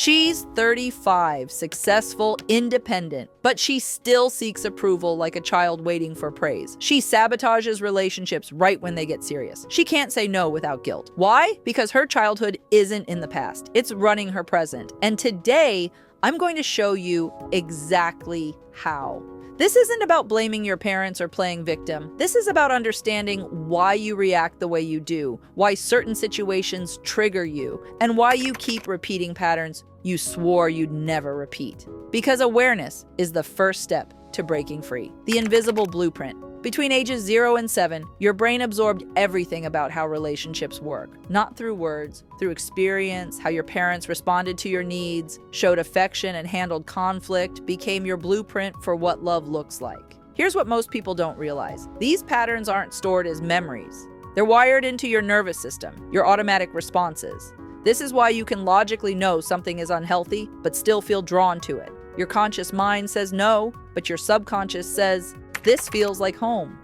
She's 35, successful, independent, but she still seeks approval like a child waiting for praise. She sabotages relationships right when they get serious. She can't say no without guilt. Why? Because her childhood isn't in the past. It's running her present. And today, I'm going to show you exactly how. This isn't about blaming your parents or playing victim. This is about understanding why you react the way you do, why certain situations trigger you, and why you keep repeating patterns you swore you'd never repeat. Because awareness is the first step to breaking free. The invisible blueprint. Between ages 0 and 7, your brain absorbed everything about how relationships work. Not through words, through experience, how your parents responded to your needs, showed affection and handled conflict, became your blueprint for what love looks like. Here's what most people don't realize. These patterns aren't stored as memories. They're wired into your nervous system, your automatic responses. This is why you can logically know something is unhealthy, but still feel drawn to it. Your conscious mind says no, but your subconscious says, this feels like home.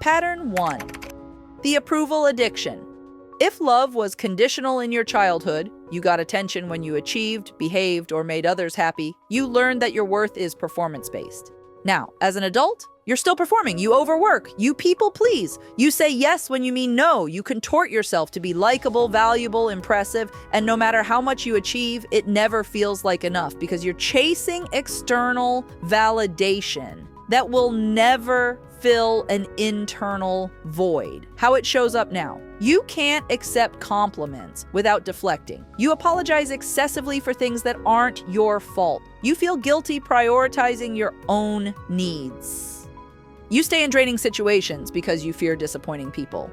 Pattern 1. The approval addiction. If love was conditional in your childhood, you got attention when you achieved, behaved, or made others happy, you learned that your worth is performance-based. Now, as an adult, you're still performing. You overwork. You people please. You say yes when you mean no. You contort yourself to be likable, valuable, impressive, and no matter how much you achieve, it never feels like enough because you're chasing external validation that will never fill an internal void. How it shows up now. You can't accept compliments without deflecting. You apologize excessively for things that aren't your fault. You feel guilty prioritizing your own needs. You stay in draining situations because you fear disappointing people.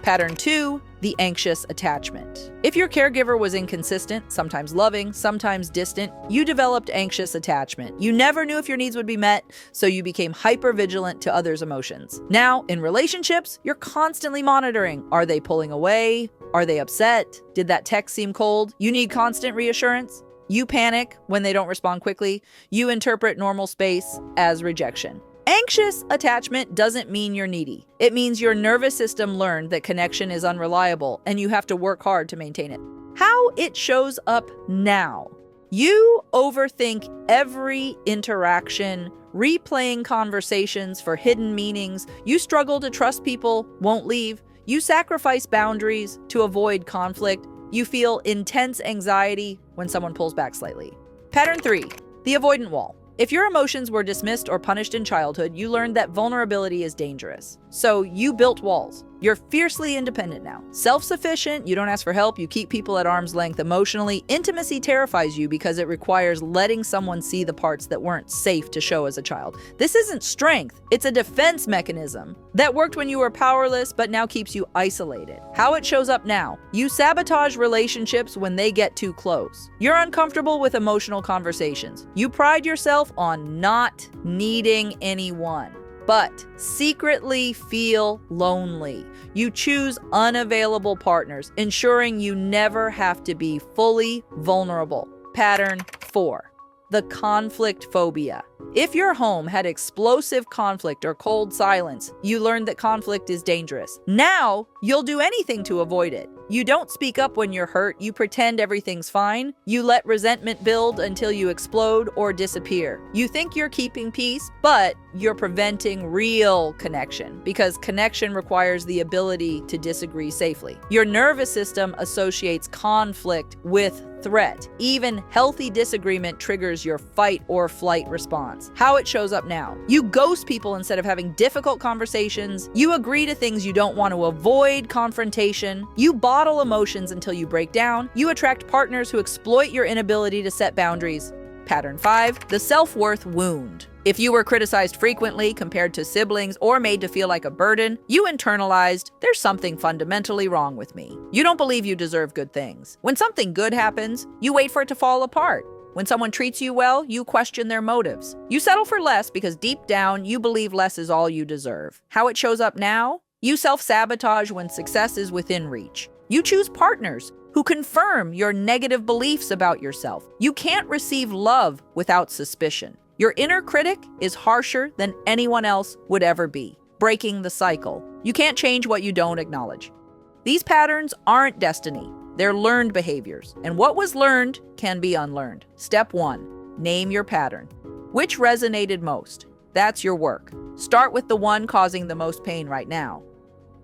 Pattern 2, the anxious attachment. If your caregiver was inconsistent, sometimes loving, sometimes distant, you developed anxious attachment. You never knew if your needs would be met, so you became hypervigilant to others' emotions. Now, in relationships, you're constantly monitoring. Are they pulling away? Are they upset? Did that text seem cold? You need constant reassurance. You panic when they don't respond quickly. You interpret normal space as rejection. Anxious attachment doesn't mean you're needy. It means your nervous system learned that connection is unreliable and you have to work hard to maintain it. How it shows up now. You overthink every interaction, replaying conversations for hidden meanings. You struggle to trust people, won't leave. You sacrifice boundaries to avoid conflict. You feel intense anxiety when someone pulls back slightly. Pattern 3, the avoidant wall. If your emotions were dismissed or punished in childhood, you learned that vulnerability is dangerous. So you built walls. You're fiercely independent now. Self-sufficient, you don't ask for help, you keep people at arm's length emotionally. Intimacy terrifies you because it requires letting someone see the parts that weren't safe to show as a child. This isn't strength, it's a defense mechanism that worked when you were powerless but now keeps you isolated. How it shows up now. You sabotage relationships when they get too close. You're uncomfortable with emotional conversations. You pride yourself on not needing anyone, but secretly feel lonely. You choose unavailable partners, ensuring you never have to be fully vulnerable. Pattern 4, the conflict phobia. If your home had explosive conflict or cold silence, you learned that conflict is dangerous. Now, you'll do anything to avoid it. You don't speak up when you're hurt, you pretend everything's fine. You let resentment build until you explode or disappear. You think you're keeping peace, but you're preventing real connection because connection requires the ability to disagree safely. Your nervous system associates conflict with threat. Even healthy disagreement triggers your fight or flight response. How it shows up now. You ghost people instead of having difficult conversations. You agree to things you don't want to avoid confrontation. You bottle emotions until you break down. You attract partners who exploit your inability to set boundaries. Pattern 5, the self-worth wound. If you were criticized frequently, compared to siblings, or made to feel like a burden, you internalized, there's something fundamentally wrong with me. You don't believe you deserve good things. When something good happens, you wait for it to fall apart. When someone treats you well, you question their motives. You settle for less because deep down, you believe less is all you deserve. How it shows up now? You self-sabotage when success is within reach. You choose partners who confirm your negative beliefs about yourself. You can't receive love without suspicion. Your inner critic is harsher than anyone else would ever be, breaking the cycle. You can't change what you don't acknowledge. These patterns aren't destiny. They're learned behaviors, and what was learned can be unlearned. Step 1, name your pattern. Which resonated most? That's your work. Start with the one causing the most pain right now.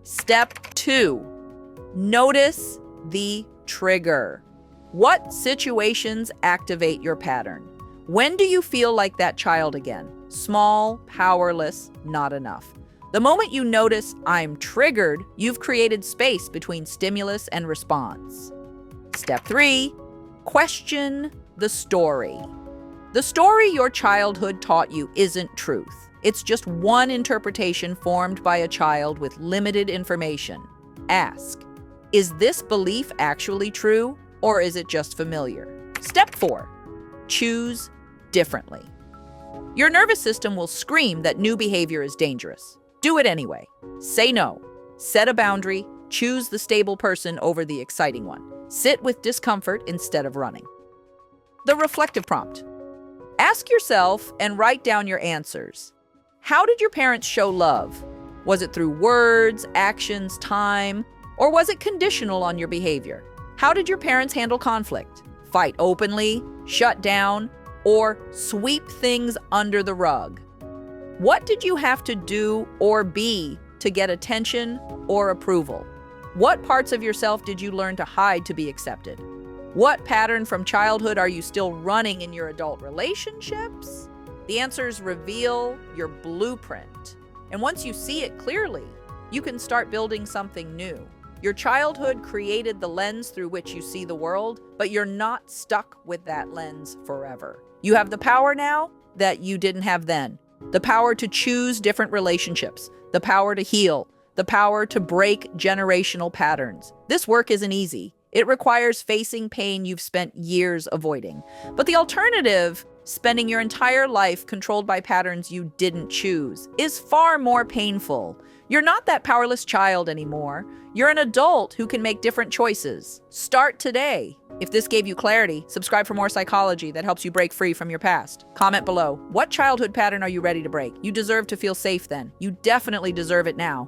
Step 2, notice the trigger. What situations activate your pattern? When do you feel like that child again? Small, powerless, not enough. The moment you notice I'm triggered, you've created space between stimulus and response. Step 3, question the story. The story your childhood taught you isn't truth. It's just one interpretation formed by a child with limited information. Ask, is this belief actually true, or is it just familiar? Step 4, choose differently. Your nervous system will scream that new behavior is dangerous. Do it anyway. Say no. Set a boundary. Choose the stable person over the exciting one. Sit with discomfort instead of running. The reflective prompt. Ask yourself and write down your answers. How did your parents show love? Was it through words, actions, time, or was it conditional on your behavior? How did your parents handle conflict? Fight openly, shut down, or sweep things under the rug? What did you have to do or be to get attention or approval? What parts of yourself did you learn to hide to be accepted? What pattern from childhood are you still running in your adult relationships? The answers reveal your blueprint. And once you see it clearly, you can start building something new. Your childhood created the lens through which you see the world, but you're not stuck with that lens forever. You have the power now that you didn't have then. The power to choose different relationships, the power to heal, the power to break generational patterns. This work isn't easy. It requires facing pain you've spent years avoiding. But the alternative, spending your entire life controlled by patterns you didn't choose, is far more painful. You're not that powerless child anymore. You're an adult who can make different choices. Start today. If this gave you clarity, subscribe for more psychology that helps you break free from your past. Comment below. What childhood pattern are you ready to break? You deserve to feel safe then. You definitely deserve it now.